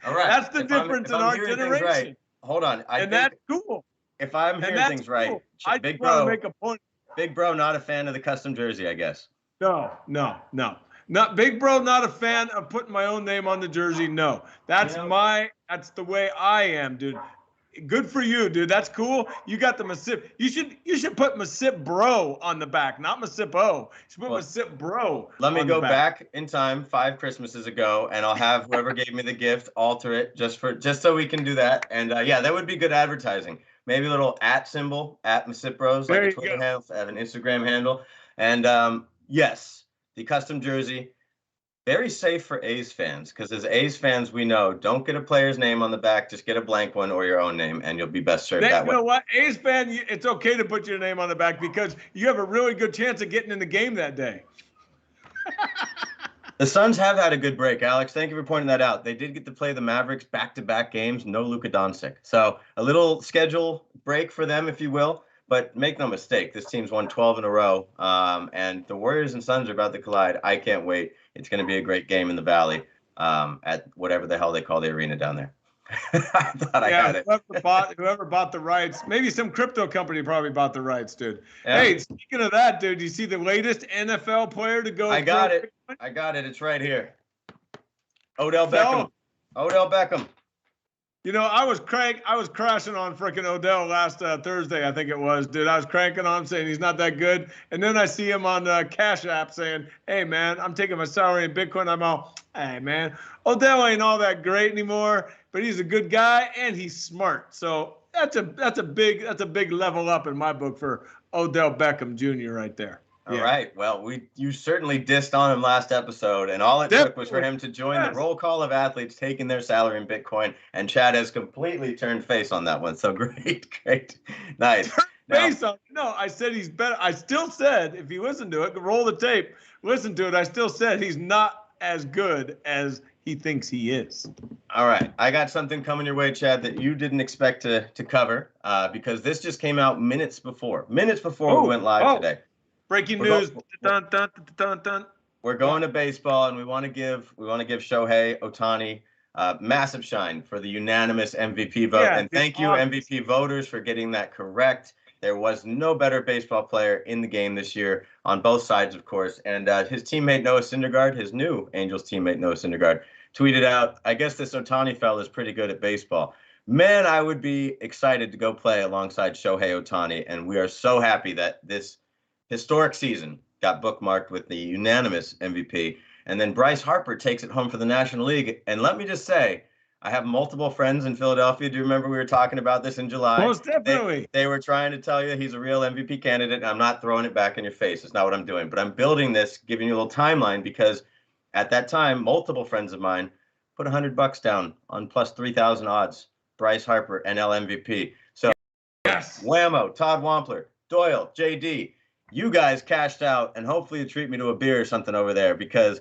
All right. That's the difference in our generation. Right. Hold on. That's cool. If I'm hearing things right, I just want to make a point. Big Bro, not a fan of the custom jersey, I guess. No. Not Big Bro, not a fan of putting my own name on the jersey. No. That's the way I am, dude. Good for you, dude. That's cool. You got the Misip. You should put MisippBRO on the back, not MisippO. You should put MisippBRO. Let me go back in time 5 Christmases ago, and I'll have whoever gave me the gift alter it just so we can do that. And yeah, that would be good advertising. Maybe a little @ symbol at MisippBROs, like a Twitter handle, have an Instagram handle. And yes, the custom jersey. Very safe for A's fans, because as A's fans, we know, don't get a player's name on the back, just get a blank one or your own name, and you'll be best served that way. You know what? A's fan, it's okay to put your name on the back because you have a really good chance of getting in the game that day. The Suns have had a good break, Alex. Thank you for pointing that out. They did get to play the Mavericks back-to-back games, no Luka Doncic. So a little schedule break for them, if you will. But make no mistake, this team's won 12 in a row, and the Warriors and Suns are about to collide. I can't wait. It's going to be a great game in the Valley at whatever the hell they call the arena down there. I thought I had it. Whoever bought the rights, maybe some crypto company probably bought the rights, dude. Yeah. Hey, speaking of that, dude, do you see the latest NFL player to go? I got it. I got it. It's right here. Odell Beckham. Odell Beckham. You know, I was crashing on freaking Odell last Thursday, I think it was, dude. I was cranking on him saying he's not that good. And then I see him on Cash App saying, hey, man, I'm taking my salary in Bitcoin. I'm all, hey, man, Odell ain't all that great anymore, but he's a good guy and he's smart. So that's a big level up in my book for Odell Beckham Jr. right there. All right. Well, you certainly dissed on him last episode, and all it took was for him to join the roll call of athletes taking their salary in Bitcoin, and Chad has completely turned face on that one. So great, nice. No, I said he's better. I still said, if you listen to it, roll the tape, listen to it, I still said he's not as good as he thinks he is. All right. I got something coming your way, Chad, that you didn't expect to cover because this just came out minutes before we went live today. Breaking news. Dun, dun, dun, dun. We're going to baseball, and we want to give Shohei Ohtani massive shine for the unanimous MVP vote. And thank you, MVP voters, for getting that correct. There was no better baseball player in the game this year on both sides, of course. And his teammate Noah Syndergaard, his new Angels teammate Noah Syndergaard, tweeted out, "I guess this Ohtani fella is pretty good at baseball. Man, I would be excited to go play alongside Shohei Ohtani." And we are so happy that this historic season got bookmarked with the unanimous MVP. And then Bryce Harper takes it home for the National League. And let me just say, I have multiple friends in Philadelphia. Do you remember we were talking about this in July? Most definitely. They were trying to tell you he's a real MVP candidate. And I'm not throwing it back in your face. It's not what I'm doing. But I'm building this, giving you a little timeline, because at that time, multiple friends of mine put $100 down on plus 3,000 odds. Bryce Harper, NL MVP. So yes. Whammo, Todd Wampler, Doyle, JD. You guys cashed out, and hopefully you treat me to a beer or something over there, because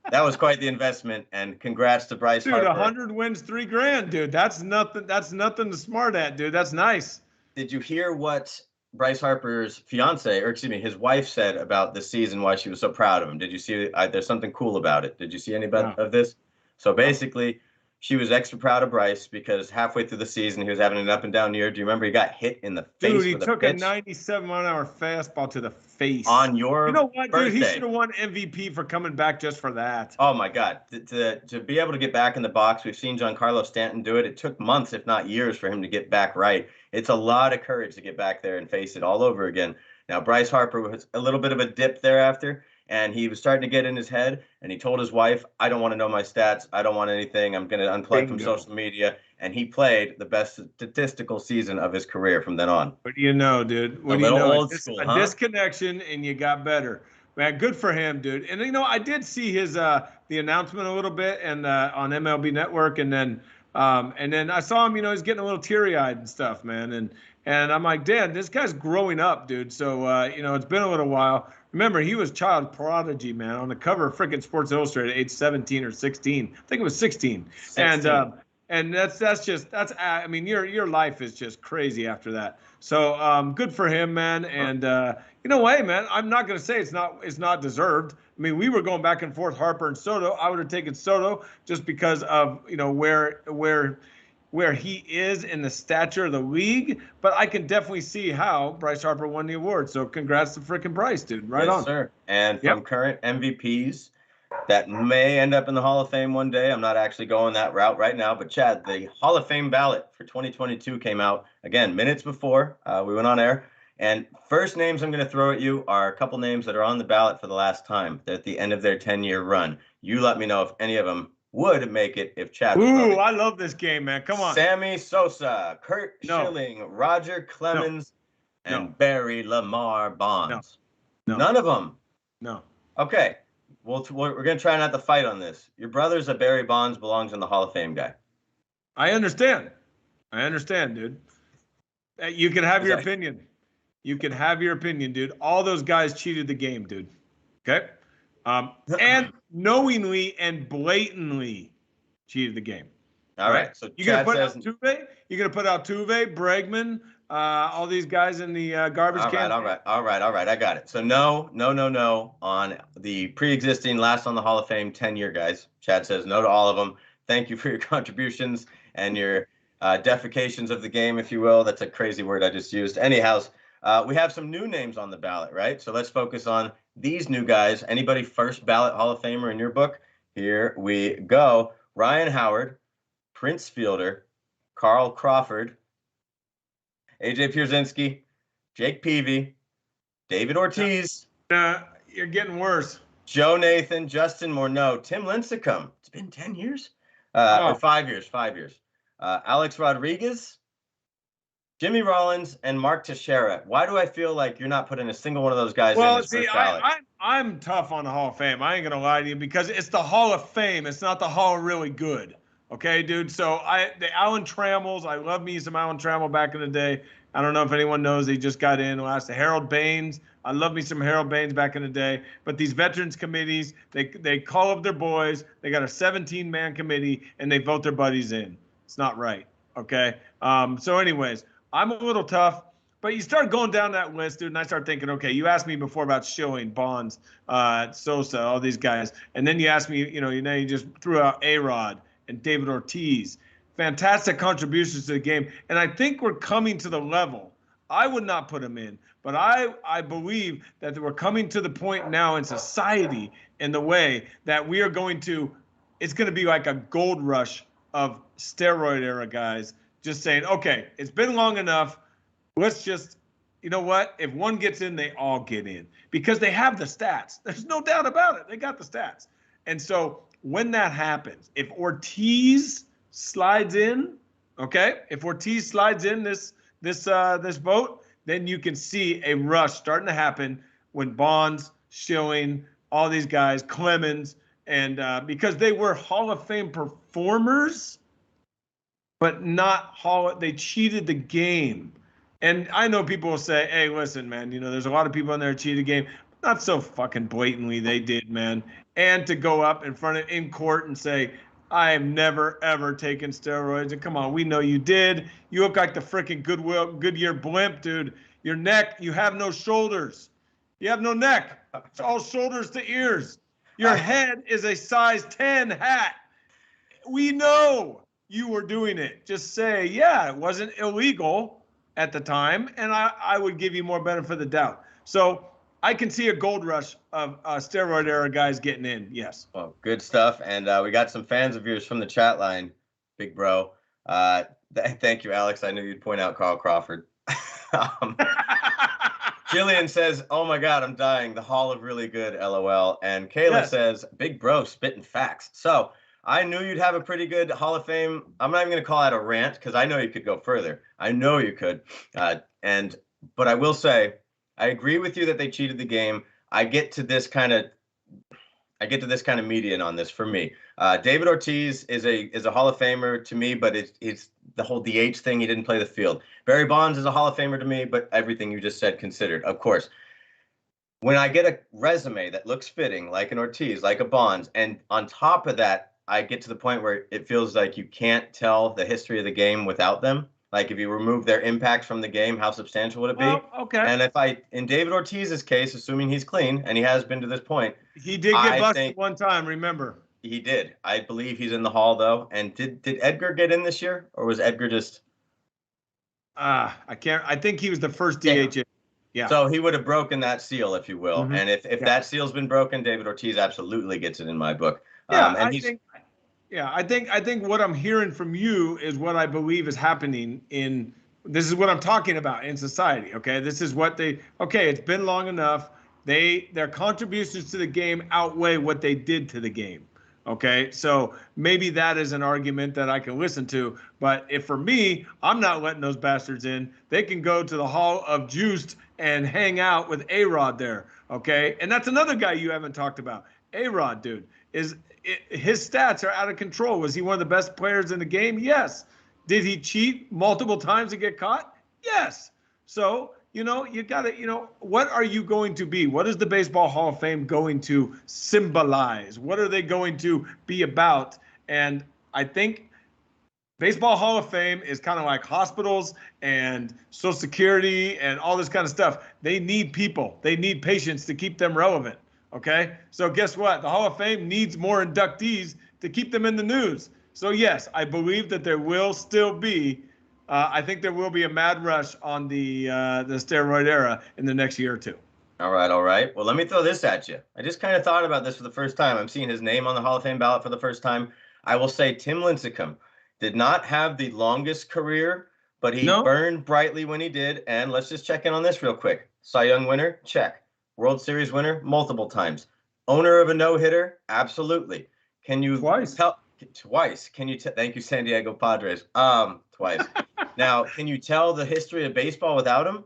that was quite the investment. And congrats to Bryce Harper. Dude, 100 wins, $3,000, dude. That's nothing to smart at, dude. That's nice. Did you hear what Bryce Harper's his wife said about this season, why she was so proud of him? Did you see? There's something cool about it. Did you see any of this? So basically, she was extra proud of Bryce because halfway through the season, he was having an up and down year. Do you remember he got hit in the face? Dude, he took a 97-mile-an-hour fastball to the face. On your birthday. Dude, he should have won MVP for coming back just for that. Oh, my God. To be able to get back in the box, we've seen Giancarlo Stanton do it. It took months, if not years, for him to get back right. It's a lot of courage to get back there and face it all over again. Now, Bryce Harper was a little bit of a dip thereafter, and he was starting to get in his head, and he told his wife, I don't want to know my stats. I don't want anything. I'm going to unplug from social media. And he played the best statistical season of his career from then on. What do you know, dude? What do you know? A disconnection, and you got better. Man, good for him, dude. And, I did see his the announcement a little bit and on MLB Network, and then I saw him, he's getting a little teary-eyed and stuff, man. And I'm like, Dan, this guy's growing up, dude. So, it's been a little while. Remember, he was child prodigy, man, on the cover of freaking Sports Illustrated, age 17 or 16. I think it was 16. And that's your life is just crazy after that. So good for him, man. And hey, man, I'm not gonna say it's not deserved. I mean, we were going back and forth, Harper and Soto. I would have taken Soto just because of where he is in the stature of the league, but I can definitely see how Bryce Harper won the award. So congrats to freaking Bryce, dude. Right on. Yes, sir. And from current MVPs that may end up in the Hall of Fame one day, I'm not actually going that route right now, but Chad, the Hall of Fame ballot for 2022 came out, again, minutes before we went on air. And first names I'm going to throw at you are a couple names that are on the ballot for the last time. They're at the end of their 10-year run. You let me know if any of them would make it if Chad was voting. I love this game, man. Come on. Sammy Sosa, Kurt Schilling, Roger Clemens, and Barry Lamar Bonds. No. None of them. No. Okay. We're going to try not to fight on this. Your brother's a Barry Bonds belongs in the Hall of Fame guy. I understand, dude. You can have your opinion. You can have your opinion, dude. All those guys cheated the game, dude. Okay? And knowingly and blatantly cheated the game. All right. So you're gonna put out Tuve, Bregman, all these guys in the garbage can. All right. I got it. So no on the pre-existing last on the Hall of Fame 10-year guys. Chad says no to all of them. Thank you for your contributions and your defecations of the game, if you will. That's a crazy word I just used. Anyhow, we have some new names on the ballot, right? So let's focus on these new guys. Anybody first ballot Hall of Famer in your book? Here we go. Ryan Howard, Prince Fielder, Carl Crawford, AJ Pierzynski, Jake Peavy, David Ortiz. You're getting worse. Joe Nathan, Justin Morneau, Tim Lincecum. It's been 10 years? Or 5 years, 5 years. Alex Rodriguez, Jimmy Rollins, and Mark Teixeira. Why do I feel like you're not putting a single one of those guys in this first ballot? I'm tough on the Hall of Fame. I ain't going to lie to you because it's the Hall of Fame. It's not the Hall of Really Good. Okay, dude. So the Alan Trammels, I love me some Alan Trammell back in the day. I don't know if anyone knows he just got in last. Harold Baines, I love me some Harold Baines back in the day. But these veterans committees, they call up their boys. They got a 17-man committee and they vote their buddies in. It's not right. Okay. So, anyways, I'm a little tough. But you start going down that list, dude, and I start thinking, okay, you asked me before about Schilling, Bonds, Sosa, all these guys, and then you asked me, you just threw out A-Rod and David Ortiz. Fantastic contributions to the game. And I think we're coming to the level. I would not put them in, but I believe that we're coming to the point now in society in the way that we are it's going to be like a gold rush of steroid era guys just saying, okay, it's been long enough. Let's just, you know what? If one gets in, they all get in because they have the stats. There's no doubt about it. They got the stats. And so when that happens, if Ortiz slides in, okay, if Ortiz slides in this vote, then you can see a rush starting to happen when Bonds, Schilling, all these guys, Clemens, and because they were Hall of Fame performers, but not they cheated the game. And I know people will say, hey, listen, man, there's a lot of people in there who cheated the game. Not so fucking blatantly they did, man. And to go up in court and say, I have never, ever taken steroids. And come on, we know you did. You look like the freaking Goodyear blimp, dude. Your neck, you have no shoulders. You have no neck. It's all shoulders to ears. Your head is a size 10 hat. We know you were doing it. Just say, yeah, it wasn't illegal at the time, and I would give you more benefit of the doubt. So I can see a gold rush of steroid era guys getting in. Yes. Well, good stuff. And we got some fans of yours from the chat line, big bro. Thank you, Alex. I knew you'd point out Carl Crawford. Jillian says, oh my God, I'm dying. The Hall of Really Good, LOL. And Kayla says, big bro, spitting facts. So I knew you'd have a pretty good Hall of Fame. I'm not even going to call that a rant because I know you could go further. I know you could. But I will say, I agree with you that they cheated the game. I get to this kind of median on this for me. David Ortiz is a Hall of Famer to me, but it's the whole DH thing. He didn't play the field. Barry Bonds is a Hall of Famer to me, but everything you just said considered, of course. When I get a resume that looks fitting, like an Ortiz, like a Bonds, and on top of that, I get to the point where it feels like you can't tell the history of the game without them. Like if you remove their impact from the game, how substantial would it be? Okay. And in David Ortiz's case, assuming he's clean, and he has been to this point. He did get busted one time, remember? He did. I believe he's in the Hall, though. And did Edgar get in this year? Or was Edgar just... I think he was the first DH. Yeah. So he would have broken that seal, if you will. Mm-hmm. And if that seal's been broken, David Ortiz absolutely gets it in my book. I think what I'm hearing from you is what I believe is happening this is what I'm talking about in society. Okay. This is what it's been long enough. Their contributions to the game outweigh what they did to the game. Okay. So maybe that is an argument that I can listen to, but if for me, I'm not letting those bastards in. They can go to the Hall of Juiced and hang out with A-Rod there. Okay. And that's another guy you haven't talked about. A-Rod, dude, his stats are out of control. Was he one of the best players in the game? Yes. Did he cheat multiple times and get caught? Yes. So, you got to, what are you going to be? What is the Baseball Hall of Fame going to symbolize? What are they going to be about? And I think Baseball Hall of Fame is kind of like hospitals and Social Security and all this kind of stuff. They need people. They need patients to keep them relevant. Okay? So guess what? The Hall of Fame needs more inductees to keep them in the news. So yes, I believe that there will still be, I think there will be a mad rush on the steroid era in the next year or two. All right, all right. Well, let me throw this at you. I just kind of thought about this for the first time. I'm seeing his name on the Hall of Fame ballot for the first time. I will say Tim Lincecum did not have the longest career, but he burned brightly when he did. And let's just check in on this real quick. Cy Young winner, check. World Series winner, multiple times. Owner of a no-hitter, absolutely. Can you tell twice? Can you thank you, San Diego Padres? Twice. Now, can you tell the history of baseball without him?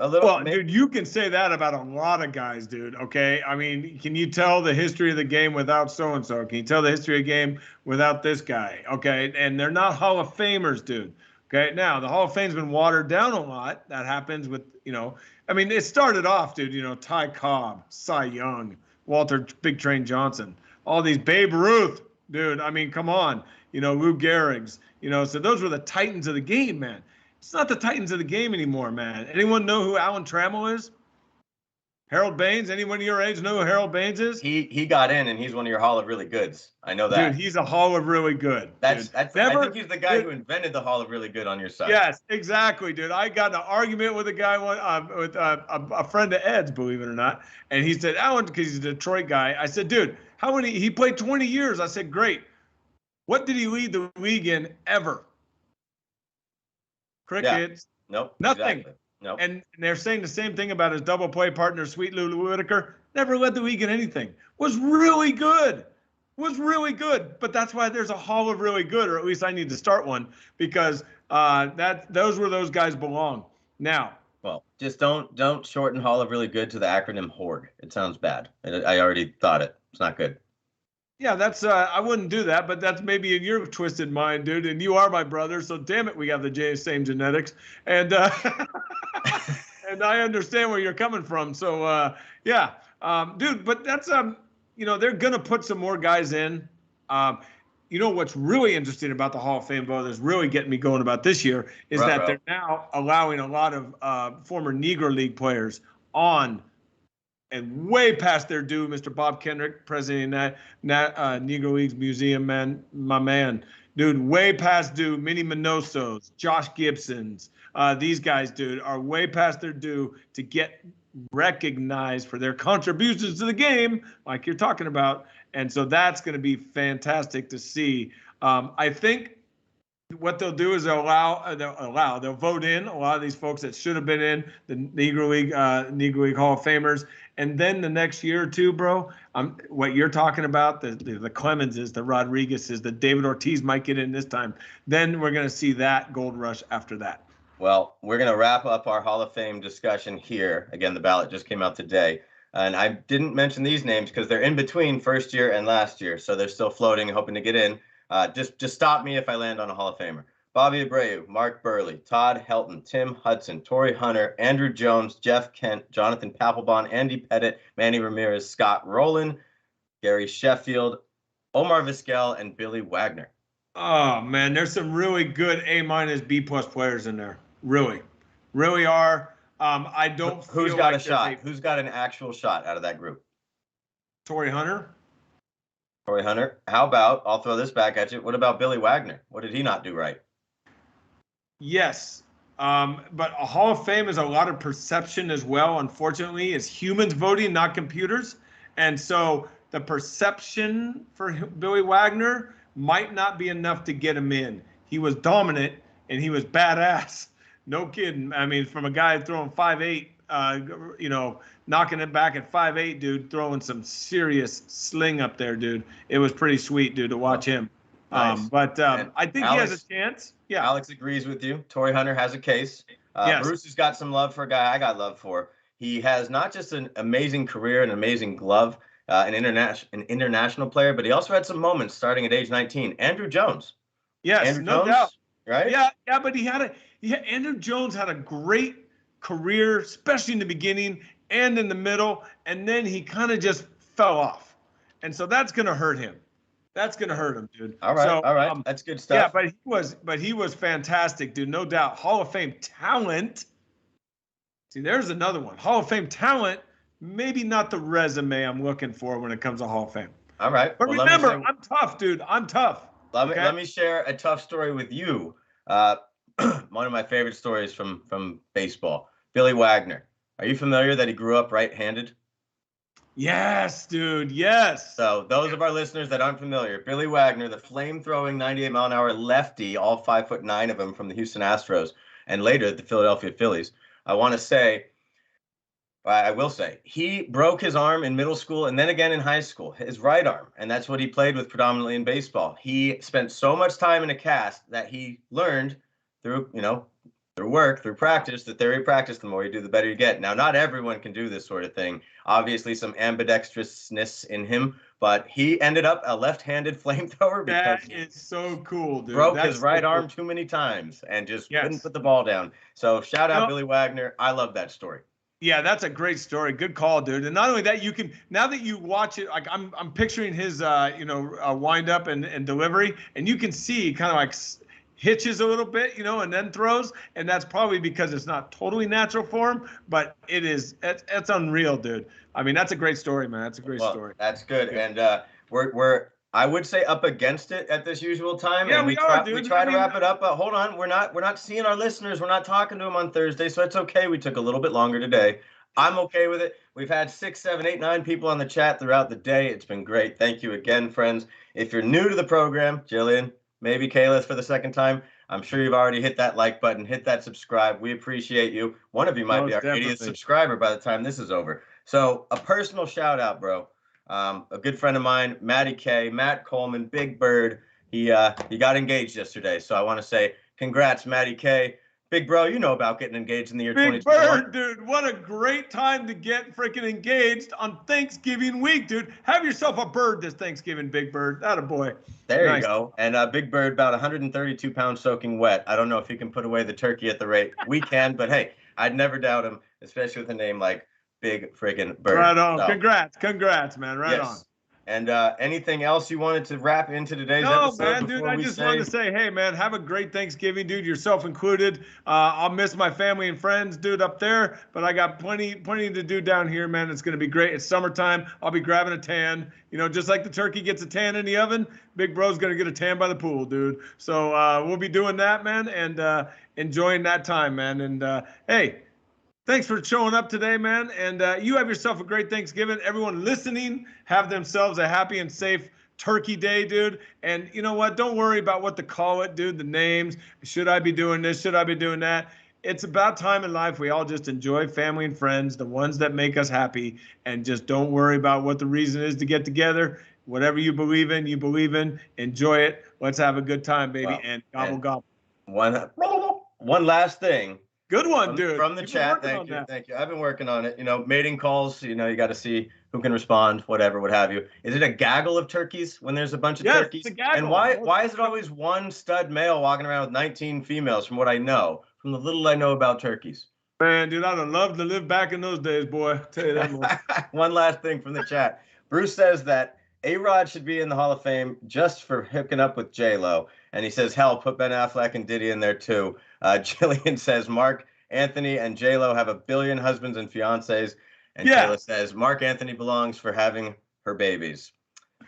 A little. Well, dude, you can say that about a lot of guys, dude. Okay, I mean, can you tell the history of the game without so and so? Can you tell the history of the game without this guy? Okay, and they're not Hall of Famers, dude. Okay, now the Hall of Fame's been watered down a lot. That happens with, I mean, it started off, dude. Ty Cobb, Cy Young, Walter Big Train Johnson, all these Babe Ruth, dude. I mean, come on, Lou Gehrig's, so those were the titans of the game, man. It's not the titans of the game anymore, man. Anyone know who Alan Trammell is? Harold Baines? Anyone your age know who Harold Baines is? He got in, and he's one of your Hall of Really Goods. I know that. Dude, he's a Hall of Really Good. I think he's the guy who invented the Hall of Really Good on your side. Yes, exactly, dude. I got in an argument with a guy, with a friend of Ed's, believe it or not, and he said, Alan, because he's a Detroit guy. I said, dude, he played 20 years. I said, great. What did he lead the league in ever? Crickets. Yeah. Nope. Nothing. Exactly. Nope. And they're saying the same thing about his double play partner, Sweet Lou Whitaker. Never led the league in anything. Was really good. But that's why there's a Hall of Really Good, or at least I need to start one, because those where those guys belong. Now. Well, just don't shorten Hall of Really Good to the acronym HORG. It sounds bad. I already thought it. It's not good. Yeah, that's I wouldn't do that, but that's maybe in your twisted mind, dude. And you are my brother, so damn it, we have the same genetics, and and I understand where you're coming from. So yeah, dude. But that's they're gonna put some more guys in. What's really interesting about the Hall of Fame vote that's really getting me going about this year is that they're now allowing a lot of former Negro League players on. And way past their due, Mr. Bob Kendrick, president of Negro Leagues Museum, man, my man. Dude, way past due. Minnie Minosos, Josh Gibsons, these guys, dude, are way past their due to get recognized for their contributions to the game, like you're talking about. And so that's going to be fantastic to see. I think what they'll do is they'll vote in a lot of these folks that should have been in the Negro League Hall of Famers. And then the next year or two, bro, what you're talking about, the Clemenses, the Rodriguezes, the David Ortiz might get in this time. Then we're going to see that gold rush after that. Well, we're going to wrap up our Hall of Fame discussion here. Again, the ballot just came out today. And I didn't mention these names because they're in between first year and last year. So they're still floating, hoping to get in. Just stop me if I land on a Hall of Famer. Bobby Abreu, Mark Burley, Todd Helton, Tim Hudson, Torrey Hunter, Andrew Jones, Jeff Kent, Jonathan Papelbon, Andy Pettit, Manny Ramirez, Scott Rowland, Gary Sheffield, Omar Vizquel, and Billy Wagner. Oh, man, there's some really good A-, B+ players in there. Really are. I don't feel Who's got a shot? Who's got an actual shot out of that group? Torrey Hunter. How about, I'll throw this back at you, what about Billy Wagner? What did he not do right? Yes, but a Hall of Fame is a lot of perception as well, unfortunately. It's humans voting, not computers. And so the perception for Billy Wagner might not be enough to get him in. He was dominant, and he was badass. No kidding. I mean, from a guy throwing 5'8", knocking it back at 5'8", dude, throwing some serious sling up there, dude. It was pretty sweet, dude, to watch him. Nice. I think he has a chance. Yeah. Alex agrees with you. Torrey Hunter has a case. Yes. Bruce has got some love for a guy I got love for. He has not just an amazing career, an amazing glove, an international player, but he also had some moments starting at age 19. Andrew Jones. Yes, no doubt. Right? Yeah, but Andrew Jones had a great career, especially in the beginning and in the middle, and then he kind of just fell off. And so that's going to hurt him. That's gonna hurt him, dude. All right, So, all right, that's good yeah, stuff. but he was fantastic, dude. No doubt, Hall of Fame talent. See, there's another one. Hall of Fame talent. Maybe not the resume I'm looking for when it comes to Hall of Fame. All right. But Well, remember, I'm tough, dude. I'm tough. Let me share a tough story with you. One of my favorite stories from baseball. Billy Wagner. Are you familiar that he grew up right-handed? Yes, dude. Yes. So those of our listeners that aren't familiar, Billy Wagner, the flame-throwing 98-mile-an-hour lefty, all 5'9" of him from the Houston Astros, and later the Philadelphia Phillies. I will say, he broke his arm in middle school and then again in high school, his right arm, and that's what he played with predominantly in baseball. He spent so much time in a cast that he learned through work, through practice, the theory of practice, the more you do, the better you get. Now, not everyone can do this sort of thing. Obviously, some ambidextrousness in him, but he ended up a left-handed flamethrower because that is so cool, dude. Broke his right arm too many times and just couldn't put the ball down. So shout out Billy Wagner. I love that story. Yeah, that's a great story. Good call, dude. And not only that, you can, now that you watch it, like I'm picturing his wind up and delivery, and you can see kind of like hitches a little bit, and then throws, and that's probably because it's not totally natural for him, but it's unreal, dude. I mean, that's a great story, man. That's a great story. That's good. And we're I would say up against it at this usual time. Yeah, and we try to wrap it up, but hold on, we're not seeing our listeners. We're not talking to them on Thursday, so it's okay. We took a little bit longer today. I'm okay with it. We've had 6, 7, 8, 9 people on the chat throughout the day. It's been great. Thank you again, friends. If you're new to the program, Jillian, maybe Kayla for the second time, I'm sure you've already hit that like button, hit that subscribe. We appreciate you. One of you might be our 80th subscriber by the time this is over. So a personal shout out, bro. A good friend of mine, Matty K, Matt Coleman, Big Bird. He got engaged yesterday, so I want to say congrats, Matty K. Big bro, you know about getting engaged in the year 2021. Big Bird, dude, what a great time to get freaking engaged on Thanksgiving week, dude. Have yourself a bird this Thanksgiving, Big Bird. That a boy. There you go. And Big Bird, about 132 pounds soaking wet. I don't know if he can put away the turkey at the rate we can, but hey, I'd never doubt him, especially with a name like Big friggin' Bird. Right on. So, congrats, man. Right on. And anything else you wanted to wrap into today's episode? No, man, dude, I just wanted to say, hey, man, have a great Thanksgiving, dude, yourself included. I'll miss my family and friends, dude, up there, but I got plenty to do down here, man. It's going to be great. It's summertime. I'll be grabbing a tan. Just like the turkey gets a tan in the oven, Big Bro's going to get a tan by the pool, dude. So we'll be doing that, man, and enjoying that time, man. And, hey, thanks for showing up today, man. And you have yourself a great Thanksgiving. Everyone listening, have themselves a happy and safe Turkey Day, dude. And you know what? Don't worry about what to call it, dude. The names. Should I be doing this? Should I be doing that? It's about time in life we all just enjoy family and friends, the ones that make us happy, and just don't worry about what the reason is to get together. Whatever you believe in, enjoy it. Let's have a good time, baby. Well, and gobble. One last thing. Good one, dude. From the chat, thank you. I've been working on it. Mating calls, you got to see who can respond, whatever, what have you. Is it a gaggle of turkeys when there's a bunch of turkeys? It's a gaggle. And why is it always one stud male walking around with 19 females, from what I know, from the little I know about turkeys? Man, dude, I'd have loved to live back in those days, boy. I'll tell you that much. One last thing from the chat. Bruce says that A-Rod should be in the Hall of Fame just for hooking up with J-Lo. And he says, hell, put Ben Affleck and Diddy in there too. Jillian says, Mark Anthony and J-Lo have a billion husbands and fiancés. And Kayla says, Mark Anthony belongs for having her babies.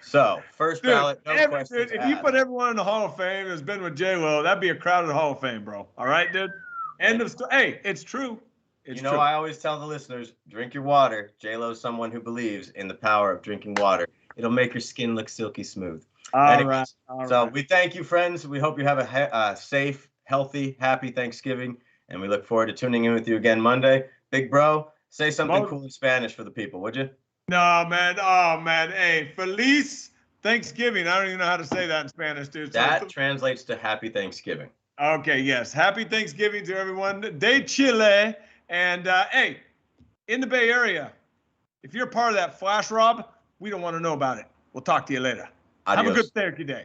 So, first ballot, no questions if you put everyone in the Hall of Fame that's been with J-Lo, that'd be a crowded Hall of Fame, bro. All right, dude? End of story. Hey, it's true. It's true. I always tell the listeners, drink your water. J-Lo's someone who believes in the power of drinking water. It'll make your skin look silky smooth. All right. We thank you, friends. We hope you have a safe, healthy, happy Thanksgiving. And we look forward to tuning in with you again Monday. Big bro, say something cool in Spanish for the people, would you? No, man. Oh, man. Hey, Feliz Thanksgiving. I don't even know how to say that in Spanish, dude. That translates to Happy Thanksgiving. Okay, yes. Happy Thanksgiving to everyone. De Chile. And, hey, in the Bay Area, if you're part of that flash rob, we don't want to know about it. We'll talk to you later. Adios. Have a good Turkey Day.